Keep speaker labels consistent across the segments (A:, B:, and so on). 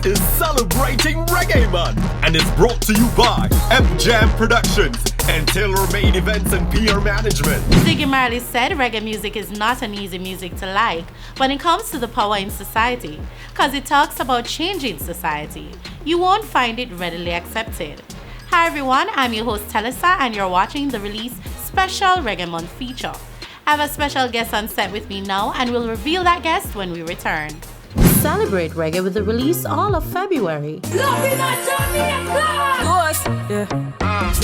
A: This is celebrating Reggae Month and is brought to you by M-Jam Productions and tailor-made events and PR management.
B: Ziggy Marley said reggae music is not an easy music to like when it comes to the power in society, because it talks about changing society. You won't find it readily accepted. Hi everyone, I'm your host Telesa and you're watching the Release Special Reggae Month feature. I have a special guest on set with me now and we'll reveal that guest when we return. Celebrate reggae with the release all of February.
C: No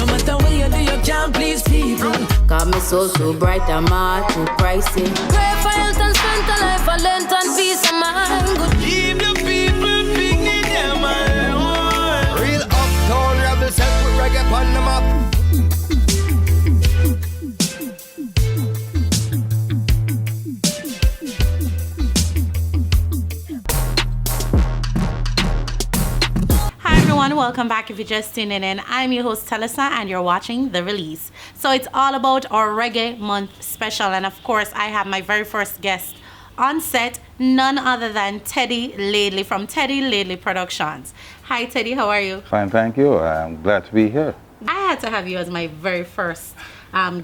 C: matter what you do, you can't please people.
D: Got me so bright, I'm all too pricey.
C: Pray for health and strength, a life for length and peace of mind. Good.
E: Leave the people picnic them alone. Real uptown rebel set with reggae on the map.
B: Welcome back if you're just tuning in. I'm your host Telesa and you're watching The Release. So it's all about our Reggae Month special, and of course I have my very first guest on set, none other than Teddy Laidley from Teddy Laidley Productions. Hi Teddy, how are you?
F: Fine, thank you. I'm glad to be here.
B: I had to have you as my very first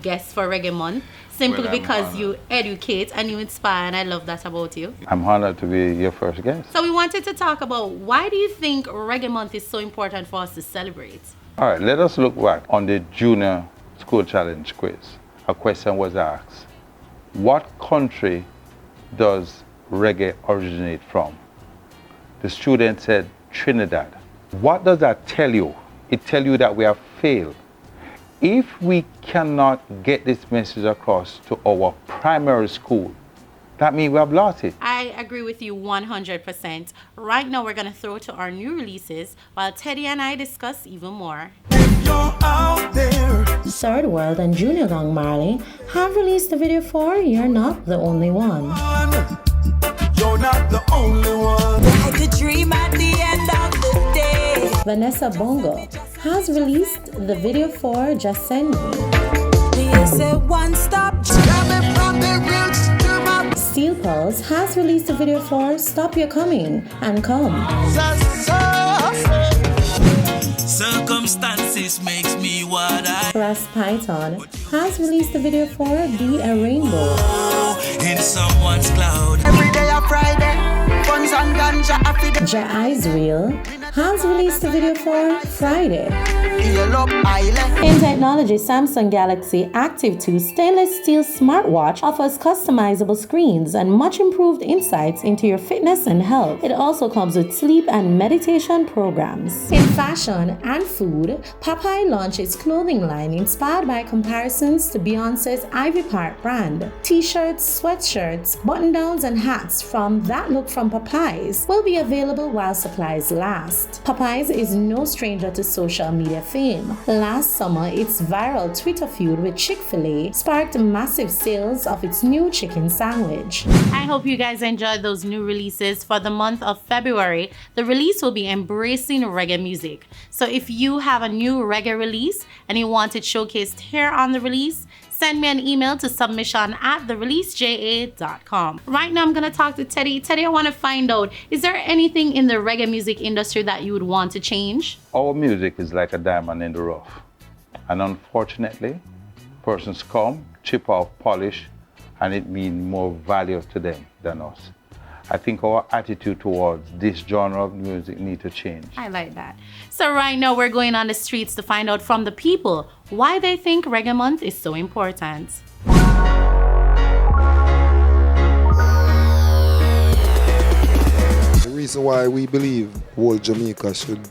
B: guest for Reggae Month, simply because you educate and you inspire, and I love that about you.
F: I'm honored to be your first guest.
B: So we wanted to talk about, why do you think Reggae Month is so important for us to celebrate?
F: All right, let us look back on the Junior School Challenge quiz. A question was asked: what country does reggae originate from? The student said Trinidad. What does that tell you? It tells you that we have failed. If we cannot get this message across to our primary school, that means we have lost it.
B: I agree with you 100%. Right now we're going to throw to our new releases while Teddy and I discuss even more.
E: If you're out there,
B: Third World and Junior Gong Marley have released a video for You're Not the Only One.
E: you're not the only one.
C: I could dream at the end of the day.
B: Vanessa Bongo has released the video for Just Send Me.
C: It's a one-stop
E: Coming from the roots to my
B: Steel Pulse has released a video for Stop Your Coming and Come.
E: Circumstances makes me what I
B: Ras Python has released a video for Be a Rainbow.
E: in someone's cloud. Every day a Friday, guns and ganja affidavit.
B: Ja Israel has released a video for Friday. In technology, Samsung Galaxy Active 2 stainless steel smartwatch offers customizable screens and much improved insights into your fitness and health. It also comes with sleep and meditation programs. In fashion and food, Popeye launches clothing line inspired by comparisons to Beyonce's Ivy Park brand. T-shirts, sweatshirts, button-downs, and hats from That Look from Popeyes will be available while supplies last. Popeyes is no stranger to social media fame. Last summer, its viral Twitter feud with Chick-fil-A sparked massive sales of its new chicken sandwich. I hope you guys enjoyed those new releases for the month of February. The release will be embracing reggae music. So if you have a new reggae release and you want it showcased here on the release, send me an email to submission@thereleaseja.com. Right now I'm going to talk to Teddy. Teddy, I want to find out, is there anything in the reggae music industry that you would want to change?
F: Our music is like a diamond in the rough. And unfortunately, persons come, chip off, polish, and it means more value to them than us. I think our attitude towards this genre of music needs to change.
B: I like that. So right now we're going on the streets to find out from the people why they think Reggae Month is so important.
G: The reason why we believe whole Jamaica should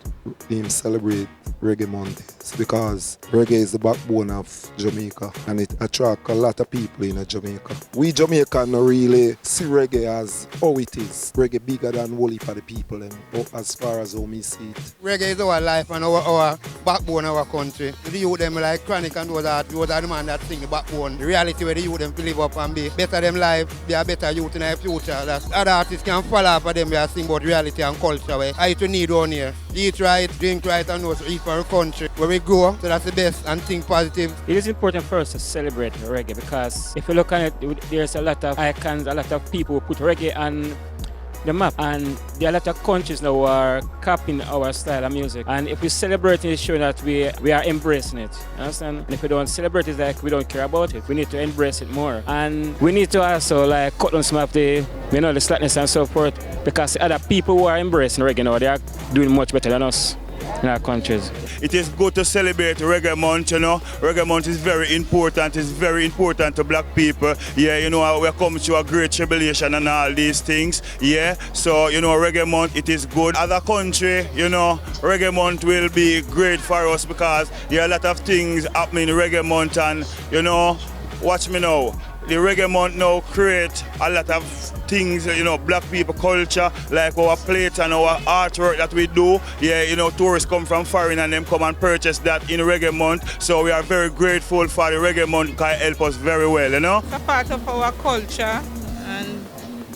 G: celebrate Reggae Month is because reggae is the backbone of Jamaica and it attracts a lot of people in Jamaica. We Jamaicans really see reggae as how it is. Reggae bigger than whole heap of the people, and as far as how we see it.
H: Reggae is our life and our backbone of our country. The youth them like Chronic and those are the man that sing the backbone. The reality where the youth them live up and be better them life, be a better youth in the future. That other artists can follow up for them, they sing about reality and culture where I to need on here. Eat right, drink right, and also eat for our country. Where we grow, so that's the best, and think positive.
I: It is important for us to celebrate reggae because if you look at it, there's a lot of icons, a lot of people who put reggae on the map. And there are a lot of countries now who are copying our style of music. And if we celebrate it, it's showing that we are embracing it. You understand? And if we don't celebrate it, like we don't care about it. We need to embrace it more. And we need to also like cut down some of the, the slackness and so forth, because the other people who are embracing reggae now, they are doing much better than us in our countries.
J: It is good to celebrate Reggae Month, Reggae Month is very important. It's very important to black people. Yeah, we're coming through a great tribulation and all these things. Yeah, so, Reggae Month, it is good. As a country, Reggae Month will be great for us because there are a lot of things happening in Reggae Month and, watch me now. The Reggae Month now create a lot of things, black people culture, like our plates and our artwork that we do. Yeah, tourists come from foreign and them come and purchase that in Reggae Month. So we are very grateful for the Reggae Month because it helps us very well,
K: It's a part of our culture and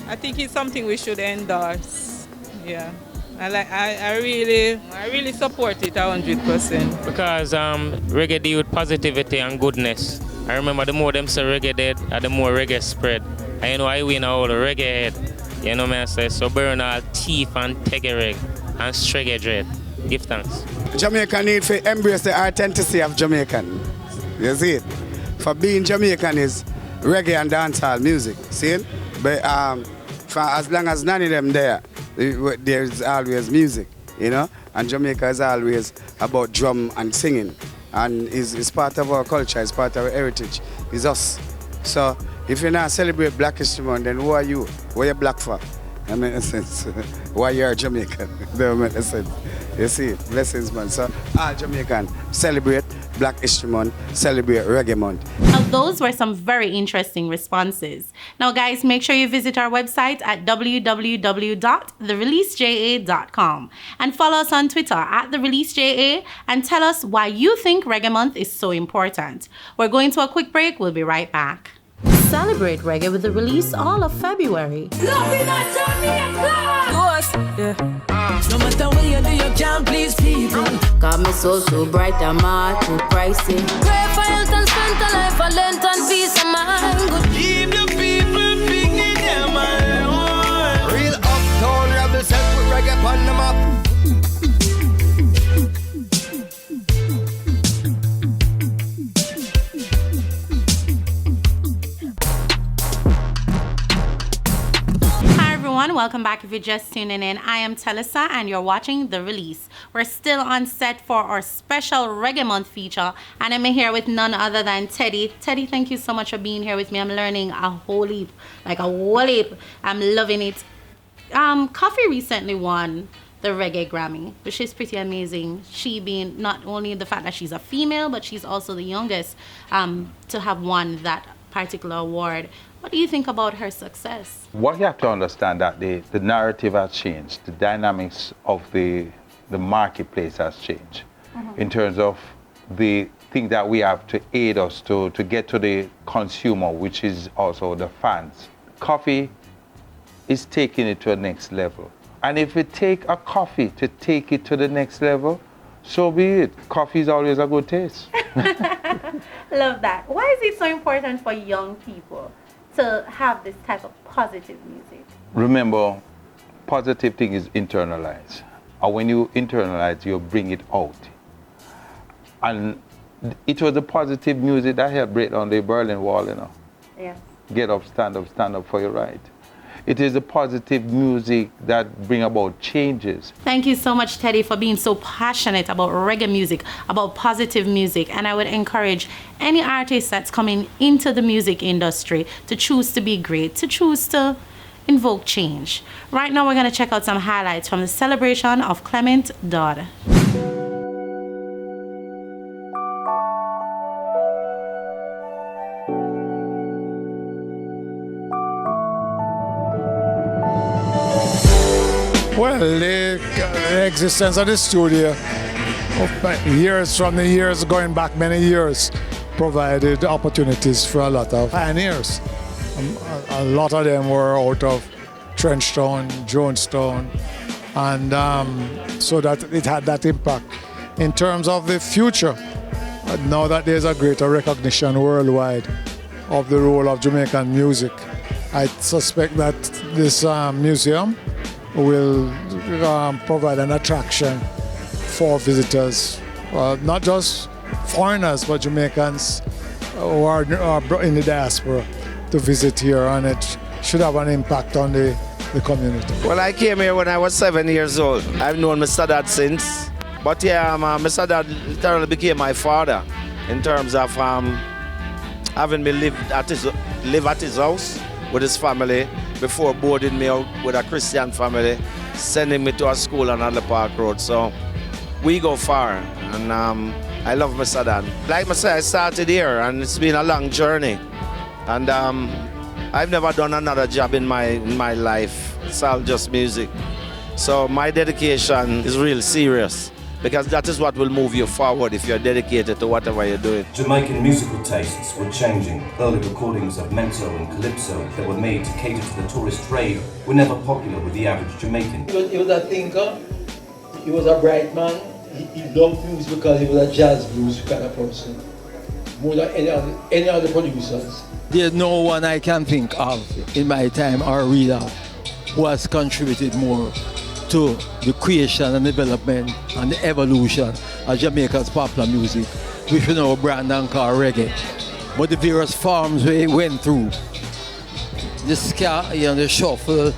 K: I think it's something we should endorse. Yeah. I really support it 100%.
L: Because reggae deal with positivity and goodness. I remember the more them say reggae dead, the more reggae spread. And I win all the reggae head. You know what I say? So burn all teeth and take a reg and stregge dread. Give thanks.
H: Jamaica need to embrace the authenticity of Jamaican. You see it? For being Jamaican is reggae and dancehall music. See it? But for as long as none of them there's always music, And Jamaica is always about drum and singing. And it's part of our culture, it's part of our heritage, it's us. So if you not celebrate Black History Month, then who are you? What are you black for? That makes sense. Why you are Jamaican? That makes sense. You see, blessings, man. So all Jamaican celebrate Black History Month, celebrate Reggae Month.
B: Now, those were some very interesting responses. Now, guys, make sure you visit our website at www.thereleaseja.com and follow us on Twitter at TheReleaseJA and tell us why you think Reggae Month is so important. We're going to a quick break. We'll be right back. Celebrate reggae with the release all of February.
C: No matter what you do, you can't please people.
D: Got me so bright and my too pricey.
C: Pray for health and strength and life, for length and peace of mind. Good.
E: Keep the people thinking them alone. Real uptown rebels set with reggae on the map.
B: Welcome back if you're just tuning in. I am Telisa and you're watching The Release. We're still on set for our special Reggae Month feature and I'm here with none other than Teddy. Teddy, thank you so much for being here with me. I'm learning a whole heap, I'm loving it. Coffee recently won the Reggae Grammy, which is pretty amazing. She being not only the fact that she's a female, but she's also the youngest to have won that particular award. What do you think about her success?
F: What you have to understand that the narrative has changed. The dynamics of the marketplace has changed in terms of the thing that we have to aid us to get to the consumer, which is also the fans. Coffee is taking it to the next level. And if it take a coffee to take it to the next level, so be it. Coffee is always a good taste.
B: Love that. Why is it so important for young people to have this type of positive music?
F: Remember, positive thing is internalized. And when you internalize, you bring it out. And it was the positive music that helped break down the Berlin Wall,
B: Yes.
F: Get up, stand up for your right. It is the positive music that bring about changes.
B: Thank you so much, Teddy, for being so passionate about reggae music, about positive music. And I would encourage any artist that's coming into the music industry to choose to be great, to choose to invoke change. Right now, we're going to check out some highlights from the celebration of Clement Dodd.
M: Well, the existence of the studio, years going back many years, provided opportunities for a lot of pioneers. A lot of them were out of Trenchtown, Jonestown, and so that it had that impact. In terms of the future, now that there's a greater recognition worldwide of the role of Jamaican music, I suspect that this museum will provide an attraction for visitors, not just foreigners, but Jamaicans who are in the diaspora to visit here, and it should have an impact on the community.
N: Well, I came here when I was 7 years old. I've known Mr. Dad since. But yeah, Mr. Dad literally became my father in terms of having me live at his house with his family before boarding me out with a Christian family, sending me to a school on Adler Park Road. So we go far, and I love Mr. Dad. Like I said, I started here, and it's been a long journey. And I've never done another job in my life. It's all just music. So my dedication is real serious, because that is what will move you forward if you're dedicated to whatever you're doing.
O: Jamaican musical tastes were changing. Early recordings of mento and calypso that were made to cater to the tourist trade were never popular with the average Jamaican.
P: He was a thinker, he was a bright man, he loved music because he was a jazz blues kind of person, more than any other producers.
Q: There's no one I can think of in my time or read of who has contributed more to the creation and development and the evolution of Jamaica's popular music, which we know brand and call reggae. But the various forms we went through, the ska, the shuffle,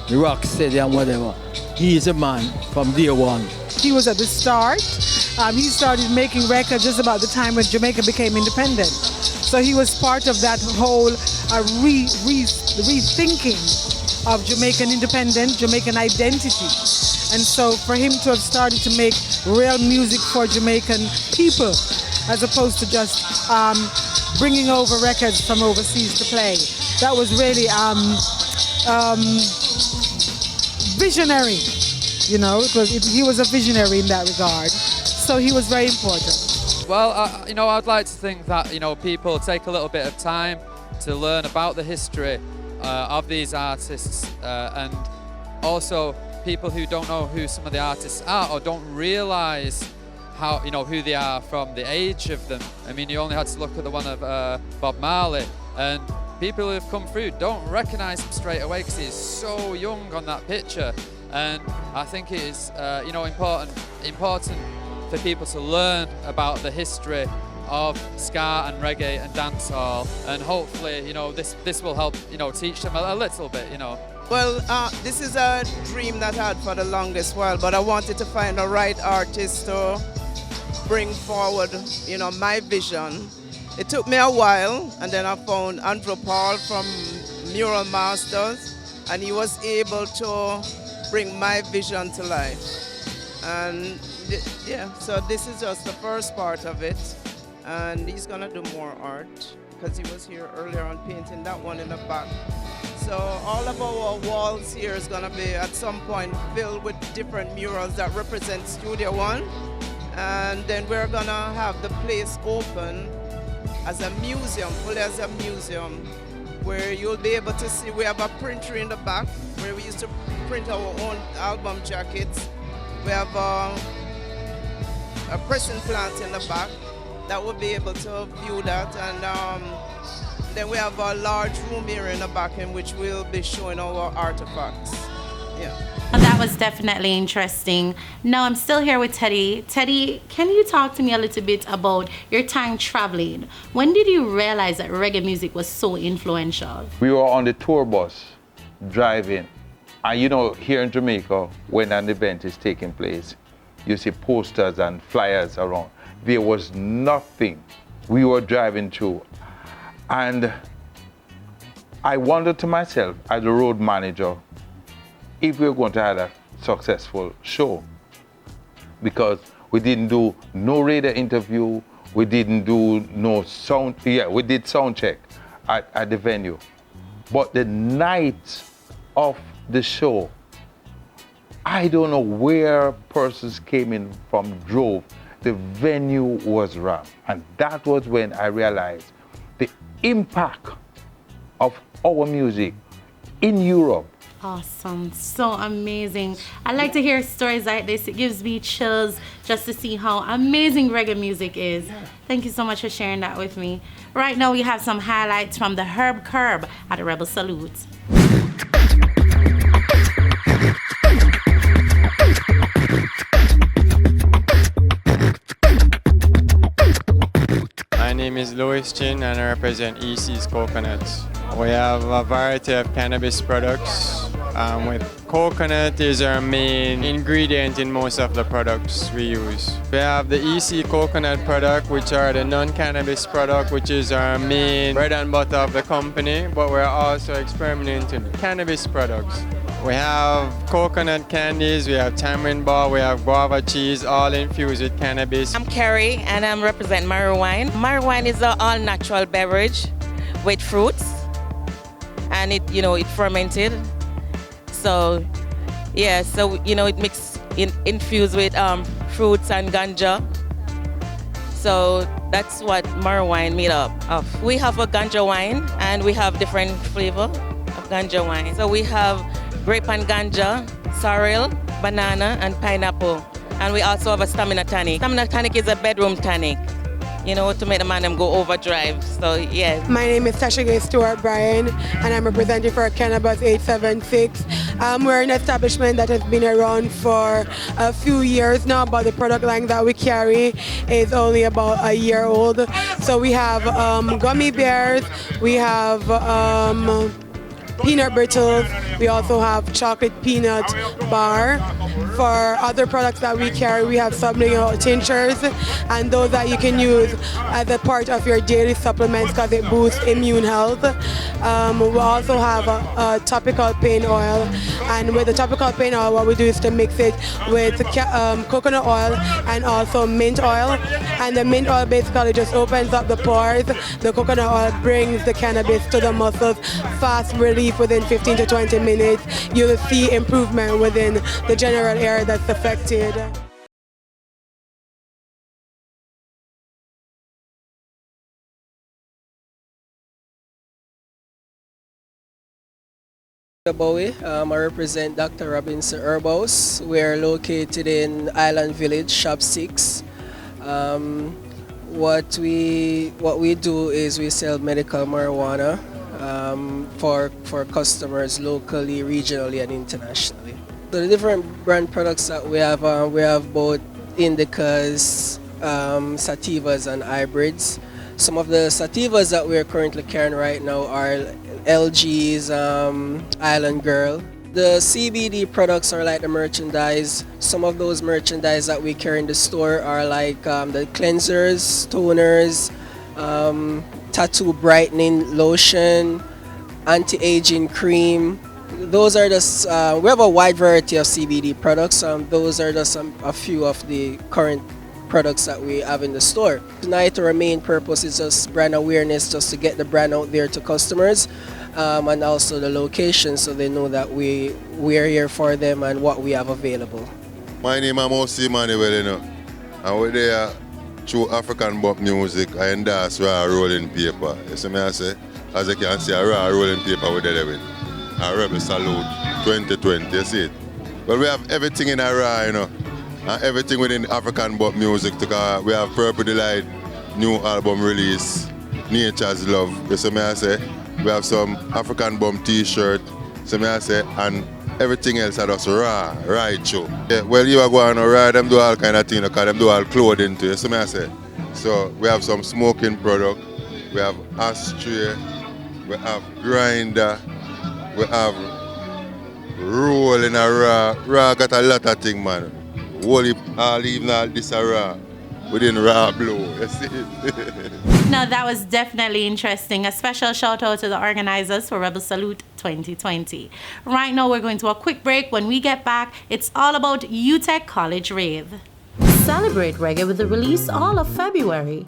Q: the rock steady and whatever, he is a man from day one.
R: He was at the start. He started making records just about the time when Jamaica became independent. So he was part of that whole rethinking of Jamaican independence, Jamaican identity. And so for him to have started to make real music for Jamaican people, as opposed to just bringing over records from overseas to play, that was really visionary, he was a visionary in that regard. So he was very important.
S: Well, I'd like to think that, people take a little bit of time to learn about the history of these artists, and also people who don't know who some of the artists are or don't realize how, who they are from the age of them. I mean, you only had to look at the one of Bob Marley, and people who have come through don't recognize him straight away because he's so young on that picture. And I think it is, important for people to learn about the history of ska and reggae and dancehall, and hopefully, this will help, teach them a little bit,
K: Well, this is a dream that I had for the longest while, but I wanted to find the right artist to bring forward, my vision. It took me a while, and then I found Andrew Paul from Mural Masters, and he was able to bring my vision to life. And yeah, so this is just the first part of it. And he's gonna do more art because he was here earlier on painting that one in the back. So all of our walls here is gonna be at some point filled with different murals that represent Studio One. And then we're gonna have the place open as a museum, fully as a museum, where you'll be able to see, we have a printer in the back where we used to print our own album jackets. We have a pressing plant in the back that will be able to view that, and then we have a large room here in the back in which we'll be showing our artifacts. Yeah.
B: That was definitely interesting. Now I'm still here with Teddy. Teddy, can you talk to me a little bit about your time traveling? When did you realize that reggae music was so influential?
F: We were on the tour bus driving, and here in Jamaica, when an event is taking place, you see posters and flyers around. There was nothing. We were driving through, and I wondered to myself, as a road manager, if we were going to have a successful show, because we didn't do no radio interview, we didn't do no sound. Yeah, we did sound check at the venue, but the night of the show, I don't know where persons came in from, drove. The venue was rammed, and that was when I realized the impact of our music in Europe.
B: Awesome, so amazing. I like to hear stories like this. It gives me chills just to see how amazing reggae music is. Thank you so much for sharing that with me. Right now we have some highlights from the Herb Curb at the Rebel Salute.
T: is Louis Chin and I represent EC's Coconuts. We have a variety of cannabis products. With coconut is our main ingredient in most of the products we use. We have the EC coconut product, which are the non-cannabis product, which is our main bread and butter of the company, but we're also experimenting with cannabis products. We have coconut candies, we have tamarind bar, we have guava cheese, all infused with cannabis.
U: I'm Carrie and I'm representing Mara Wine. Mara Wine is an all-natural beverage with fruits, and it fermented. So, yeah, it infused with fruits and ganja. So that's what Mara Wine made up of. We have a ganja wine and we have different flavor of ganja wine. So we have grape and ganja, sorrel, banana, and pineapple. And we also have a stamina tonic. Stamina tonic is a bedroom tonic, to make the man them go overdrive. So, yeah.
V: My name is Tasha Gay Stewart Bryan, and I'm representing for Cannabis 876. We're an establishment that has been around for a few years now, but the product line that we carry is only about a year old. So we have gummy bears, we have peanut brittles, we also have chocolate peanut bar. For other products that we carry, we have sublingual tinctures, and those that you can use as a part of your daily supplements because it boosts immune health. We also have a topical pain oil, and with the topical pain oil, what we do is to mix it with coconut oil and also mint oil. And the mint oil basically just opens up the pores. The coconut oil brings the cannabis to the muscles, fast relief within 15 to 20 minutes. You will see improvement within the general area that's affected.
W: Bowie. I represent Dr. Robinson Herb House. We are located in Island Village, Shop 6. What we do is we sell medical marijuana for customers locally, regionally, and internationally. So the different brand products that we have both indicas, sativas, and hybrids. Some of the sativas that we are currently carrying right now are LG's Island Girl. The CBD products are like the merchandise. Some of those merchandise that we carry in the store are like the cleansers, toners, tattoo brightening lotion, anti-aging cream. Those are the we have a wide variety of CBD products. Those are just a few of the current products that we have in the store. Tonight our main purpose is just brand awareness, just to get the brand out there to customers, and also the location so they know that we are here for them and what we have available.
X: My name is Mosi Manuel, and we're there through African bop music. I endorse raw rolling paper. You see me I say? As you can see, a raw rolling paper with the with a Rebel Salute 2020, you see it? But we have everything in a raw, and everything within African bop music. We have Purple Delight, new album release, Nature's Love, you see me I say? We have some African bum t-shirt, see me I say, and everything else are just raw, right show. Yeah, well, you are going to ride, them do all kind of things, because them do all clothing too, you see me I say? So we have some smoking product, we have ashtray, we have grinder, we have roll in a raw got a lot of things, man. All even all this a raw, within raw blow, you see it?
B: Now that was definitely interesting. A special shout out to the organizers for Rebel Salute 2020. Right now we're going to a quick break. When we get back, it's all about UTech College Rave. Celebrate reggae with the release all of February.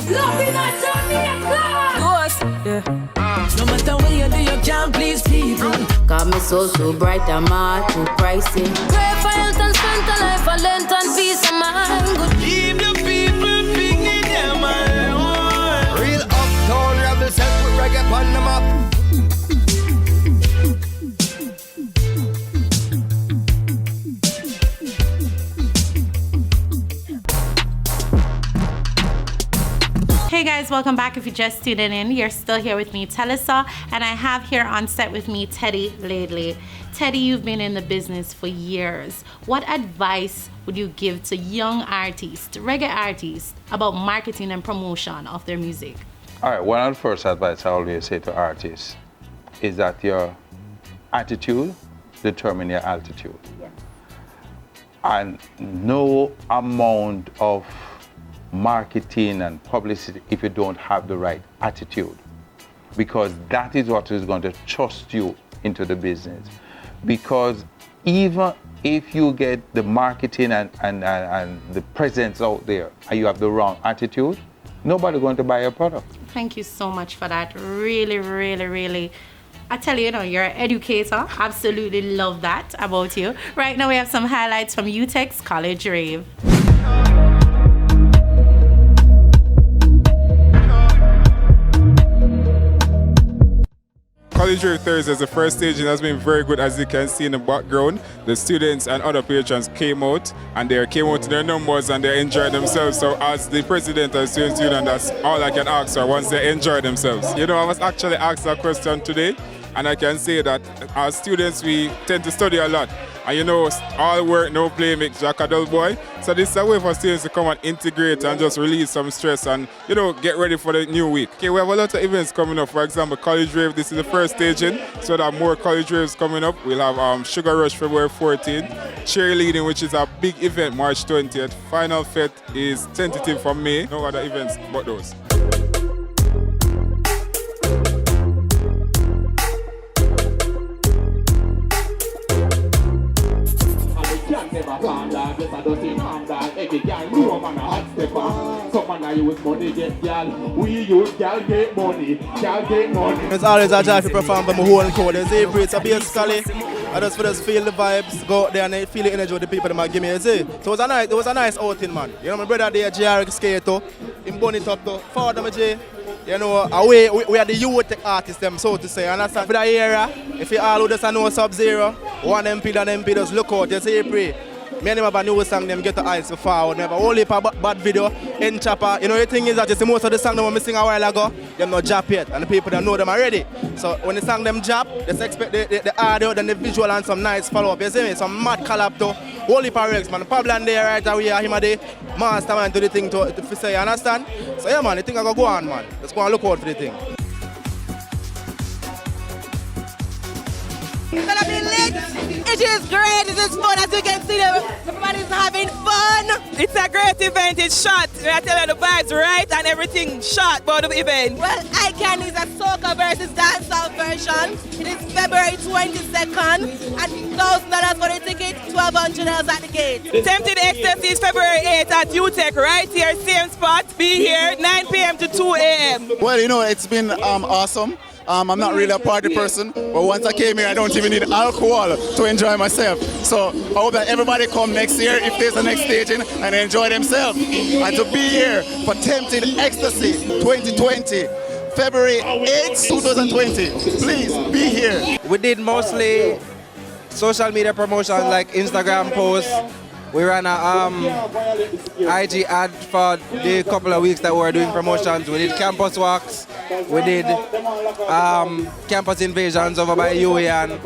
C: No matter what you do, you can't please people.
D: Got me so bright, I'm hard too pricey.
C: Pray for health and strength, a life for length and peace of mind. Good.
E: Leave the people thinking them alone. Real uptown rebels help with reggae on the map.
B: Hey guys, welcome back. If you just tuned in, you're still here with me, Telesa, and I have here on set with me Teddy Laidley. Teddy, you've been in the business for years. What advice would you give to young artists, reggae artists, about marketing and promotion of their music?
F: All right, one of the first advice I always say to artists is that your attitude determines your altitude.
A: Yes.
F: And no amount of marketing and publicity if you don't have the right attitude, because that is what is going to trust you into the business. Because even if you get the marketing and the presence out there and you have the wrong attitude, nobody's going to buy your product.
B: Thank you so much for that. Really, really, really. I tell you, you're an educator. Absolutely love that about you. Right now we have some highlights from UTEC's College Rave.
G: College Rave Thursday is the first stage and has been very good, as you can see in the background. The students and other patrons came out and they came out to their numbers and they enjoyed themselves. So as the president of the Students Union, that's all I can ask for once they enjoy themselves. I was actually asked a question today, and I can say that as students we tend to study a lot. And all work, no play makes Jack a dull boy. So this is a way for students to come and integrate and just release some stress and, get ready for the new week. Okay, we have a lot of events coming up. For example, College Rave, this is the first staging. So there are more College Raves coming up. We'll have Sugar Rush February 14th, Cheerleading, which is a big event, March 20th. Final Fete is tentative for May. No other events but those.
I: It's always a joy to perform for my whole crowd. So basically, I just feel the vibes, go out there and feel the energy of the people that might give me a say. So it was a nice outing, man. My brother there, JR Skater, in Bonnie Top, Father J. Away we are the youth artists, them, so to say. Understand? For the era, if you all who just know Sub-Zero, one MP and MP, just look out, just say pray. Me and him have a new song, them get the eyes to forward. We have a whole heap of bad video, in chopper. The thing is that just most of the song that we sing a while ago, them not drop yet, and the people that know them already. So when the song them drop, just expect the audio, then the visual and some nice follow-up. You see me? Some mad collab to whole heap of regs, man. Pablo there right away, him a the mastermind to the thing to say, you understand? So yeah, man, the thing I go on, man. Let's go and look out for the thing.
J: It's gonna be lit. It is great. It is fun. As you can see, everybody's having fun. It's a great event. It's shot. I tell you, the vibes right and everything shot about the event. Well, Icon is a soca versus dancehall version. It is February 22nd and $1,000 for the ticket, $1,200 at the gate. Tempted Ecstasy is February 8th at UTEC, right here, same spot. Be here, 9 p.m. to 2 a.m.
Y: Well, it's been awesome. I'm not really a party person, but once I came here, I don't even need alcohol to enjoy myself. So I hope that everybody come next year, if there's a next staging, and enjoy themselves. And to be here for Tempted Ecstasy 2020, February 8th, 2020. Please be here.
I: We did mostly social media promotions like Instagram posts. We ran a IG ad for the couple of weeks that we were doing promotions. We did campus walks. We did campus invasions over by UE and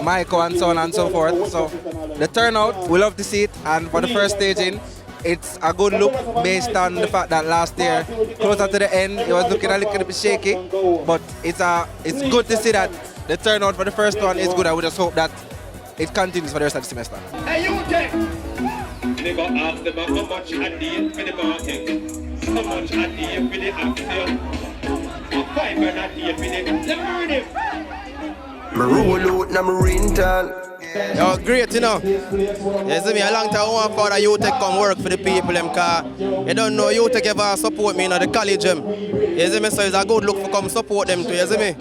I: Michael and so on and so forth. So the turnout, we love to see it. And for the first staging, it's a good look based on the fact that last year, closer to the end, it was looking a little bit shaky. But it's good to see that the turnout for the first one is good. I would just hope that it continues for the rest of the semester.
Z: Hey, you take. They go ask them how much a day for the market, how much a day for the action, $5 a day for the. Let me read it.
I: Me roll out na me rental. Yo, great, You see me, a long time I want for the UTEC come work for the people, because you don't know UTEC ever support me in the college, You see me, so it's a good look for come support them too, you see me?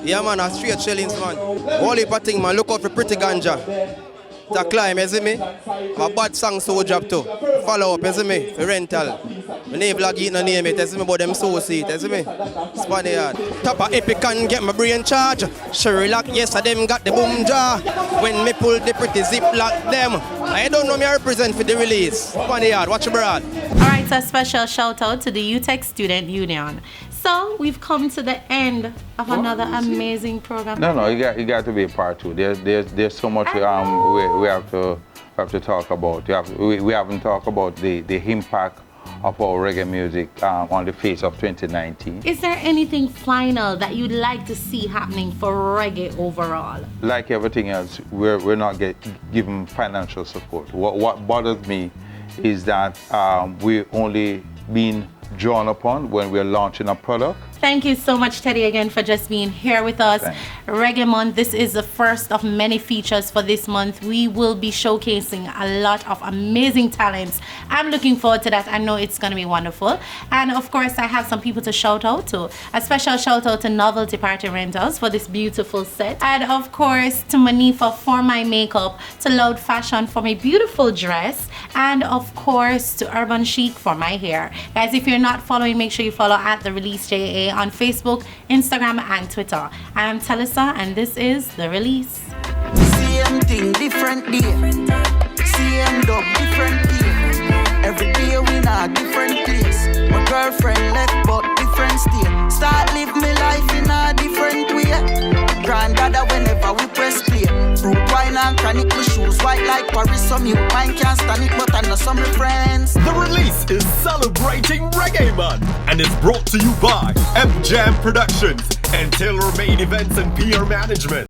I: Yeah, man, a straight shillings, man. All heap of thing, man, look out for Pretty Ganja. To climb, you see me? A bad song so job too. Follow up, you see me? For rental. My name vlog eat no name it, you see me? But them so seat, you see me? Spaniard. Top of epic and get my brain charge. Sherlock, yes, of them got the boom jaw. When me pull the pretty zip lock them. I don't know me I represent for the release. Spaniard, watch your broad.
B: Alright, so a special shout out to the UTEC Student Union. So we've come to the end of another amazing program.
F: No, you got to be a part two. There's so much we have to talk about. We haven't talked about the impact of our reggae music on the face of 2019.
B: Is there anything final that you'd like to see happening for reggae overall?
F: Like everything else, we're not given financial support. What bothers me is that we're only being drawn upon when we're launching a product.
B: Thank you so much, Teddy, again for just being here with us.
F: Thanks.
B: Reggae Month, this is the first of many features for this month. We will be showcasing a lot of amazing talents. I'm looking forward to that. I know it's going to be wonderful. And of course, I have some people to shout out to. A special shout out to Novelty Party Rentals for this beautiful set. And of course, to Manifa for my makeup, to Loud Fashion for my beautiful dress, and of course, to Urban Chic for my hair. Guys, if you're not following, make sure you follow at The Release JA on Facebook, Instagram, and Twitter. I am Talisa, and this is The Release.
A: Same thing, different day. Same dub, different day. Every day we in a different place. My girlfriend left, but different state. Start live my life in a different way. Granddada whenever we press play. Fruit wine and chronic, my shoes white like Paris. Some you mine can't stand it, but I know some of my friends.
H: The Release is celebrating Reggae Month and is brought to you by M Jam Productions and Tailor Made Events and PR Management.